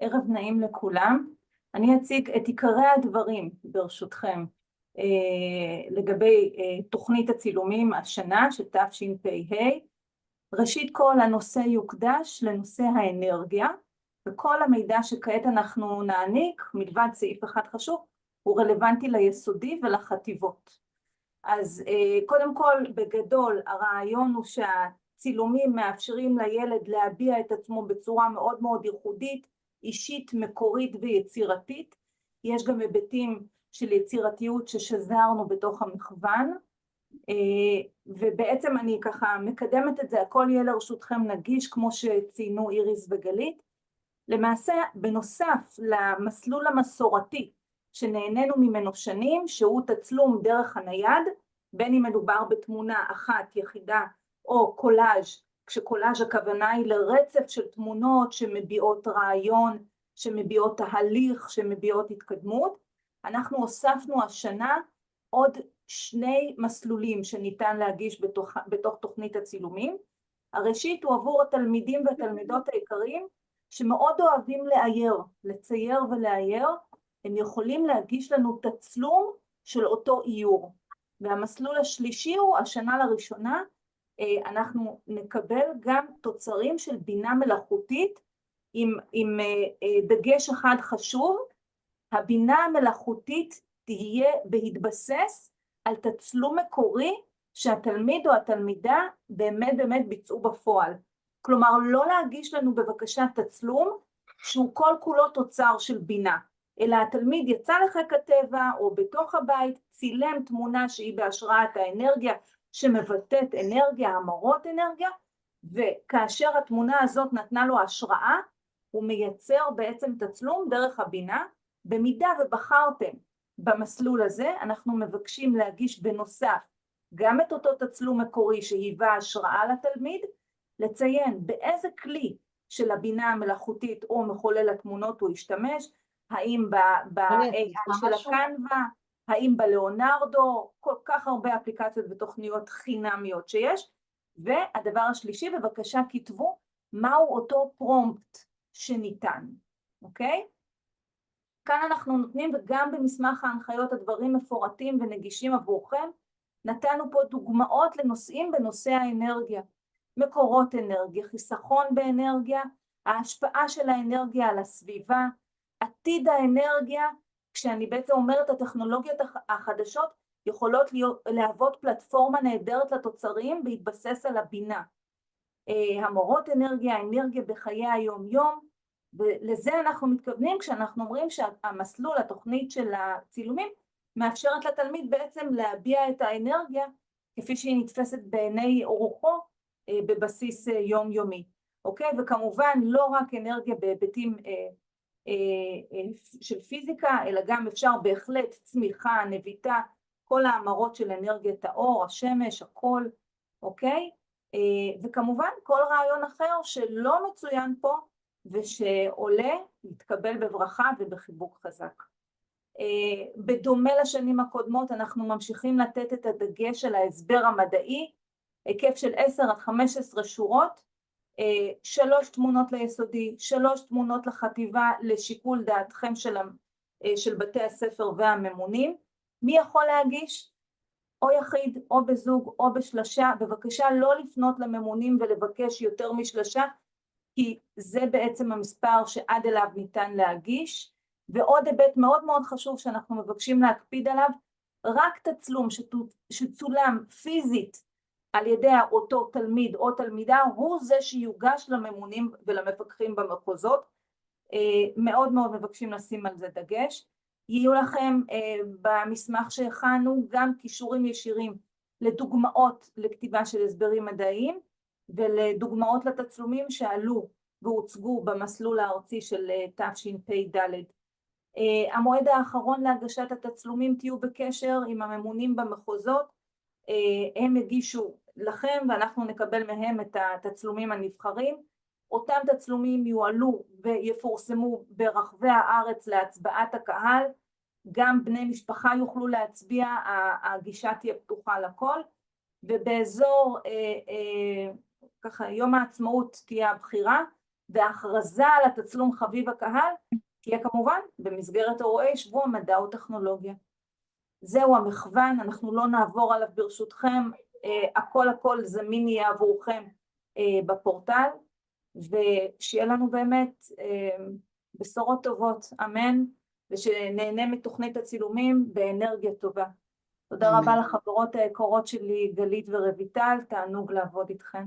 ערב נעים לכולם. אני אציג את עיקרי הדברים ברשותכם לגבי תוכנית הצילומים השנה של תשפ"ה. ראשית כל הנושא יוקדש לנושא האנרגיה, וכל המידע שכעת אנחנו נעניק מלבד סעיף אחד חשוב הוא רלוונטי ליסודי ולחטיבות. אז קודם כל בגדול הרעיון הוא שהצילומים מאפשרים לילד להביע את עצמו בצורה מאוד מאוד ייחודית, אישית, מקורית ויצירתית. יש גם היבטים של יצירתיות ששזרנו בתוך המכוון, ובעצם אני ככה מקדמת את זה, הכל יהיה לרשותכם נגיש כמו שציינו איריס וגלית. למעשה בנוסף למסלול המסורתי שנהנינו ממנו שנים, שהוא תצלום דרך הנייד, בין אם מדובר בתמונה אחת יחידה או קולאז', כשקולאז' הכוונה היא לרצף של תמונות שמביעות רעיון, שמביעות תהליך, שמביעות התקדמות. אנחנו הוספנו השנה עוד שני מסלולים שניתן להגיש בתוך תוכנית הצילומים. הראשית הוא עבור התלמידים והתלמידות העיקריים שמאוד אוהבים לאייר, לצייר ולאייר, הם יכולים להגיש לנו תצלום של אותו איור. והמסלול השלישי הוא השנה לראשונה, אנחנו נקבל גם תוצרים של בינה מלאכותית עם דגש אחד חשוב, הבינה המלאכותית תהיה בהתבסס על תצלום מקורי שהתלמיד או התלמידה באמת ביצעו בפועל. כלומר לא להגיש לנו בבקשה תצלום שהוא כל כולו תוצר של בינה, אלא התלמיד יצא לחיק הטבע או בתוך הבית, צילם תמונה שהיא בהשראת האנרגיה שמבטאת אנרגיה, המרות אנרגיה, וכאשר התמונה הזאת נתנה לו השראה, הוא מייצר בעצם תצלום דרך הבינה. במידה ובחרתם במסלול הזה, אנחנו מבקשים להגיש בנוסף גם את אותו תצלום מקורי שהיווה השראה לתלמיד, לציין באיזה כלי של הבינה המלאכותית או מחולל התמונות הוא ישתמש, האם ב-AI של הקנווה, האם בלאונרדו, כל כך הרבה אפליקציות ותוכניות חינמיות שיש. והדבר השלישי, בבקשה כתבו מהו אותו פרומפט שניתן, אוקיי? כאן אנחנו נותנים, וגם במסמך ההנחיות הדברים מפורטים ונגישים עבורכם, נתנו פה דוגמאות לנושאים בנושא האנרגיה, מקורות אנרגיה, חיסכון באנרגיה, ההשפעה של האנרגיה על הסביבה, עתיד האנרגיה, כשאני בעצם אומרת הטכנולוגיות החדשות יכולות להוות פלטפורמה נהדרת לתוצרים בהתבסס על הבינה. המורות אנרגיה, האנרגיה בחיי היום יום, ולזה אנחנו מתכוונים כשאנחנו אומרים שהמסלול, התוכנית של הצילומים, מאפשרת לתלמיד בעצם להביע את האנרגיה כפי שהיא נתפסת בעיני רוחו בבסיס יומיומי. אוקיי? וכמובן לא רק אנרגיה בהיבטים של פיזיקה, אלא גם אפשר בהחלט צמיחה, נביטה, כל האמרות של אנרגיית האור, השמש, הכל, אוקיי? וכמובן כל רעיון אחר שלא מצוין פה ושעולה, יתקבל בברכה ובחיבוק חזק. בדומה לשנים הקודמות אנחנו ממשיכים לתת את הדגש על ההסבר המדעי, היקף של 10 עד 15 שורות, 3 תמונות ליסודי, 3 תמונות לחטיבה לשיקול דעתכם של בתי הספר והממונים. מי יכול להגיש? או יחיד, או בזוג, או בשלשה. בבקשה לא לפנות לממונים ולבקש יותר משלשה, כי זה בעצם המספר שעד אליו ניתן להגיש. ועוד היבט מאוד מאוד חשוב שאנחנו מבקשים להקפיד עליו, רק תצלום שצולם פיזית על ידי אותו תלמיד או תלמידה, הוא זה שיוגש לממונים ולמפקחים במחוזות. מאוד מאוד מבקשים לשים על זה דגש. יהיו לכם במסמך שהכנו גם קישורים ישירים לדוגמאות לכתיבה של הסברים מדעיים, ולדוגמאות לתצלומים שעלו והוצגו במסלול הארצי של תשפ"ד. המועד האחרון להגשת התצלומים, תהיו בקשר עם הממונים במחוזות, הם יגישו לכם ואנחנו נקבל מהם את התצלומים הנבחרים. אותם תצלומים יועלו ויפורסמו ברחבי הארץ להצבעת הקהל, גם בני משפחה יוכלו להצביע, הגישה תהיה פתוחה לכל, ובאזור ככה יום העצמאות תהיה הבחירה, וההכרזה על התצלום חביב הקהל תהיה כמובן במסגרת אירועי שבוע מדע וטכנולוגיה. זהו המכוון, אנחנו לא נעבור עליו ברשותכם, הכל זמין יהיה עבורכם בפורטל, ושיהיה לנו באמת בשורות טובות, אמן, ושנהנה מתוכנית הצילומים באנרגיה טובה. תודה רבה לחברות היקרות שלי, גלית ורויטל, תענוג לעבוד איתכם.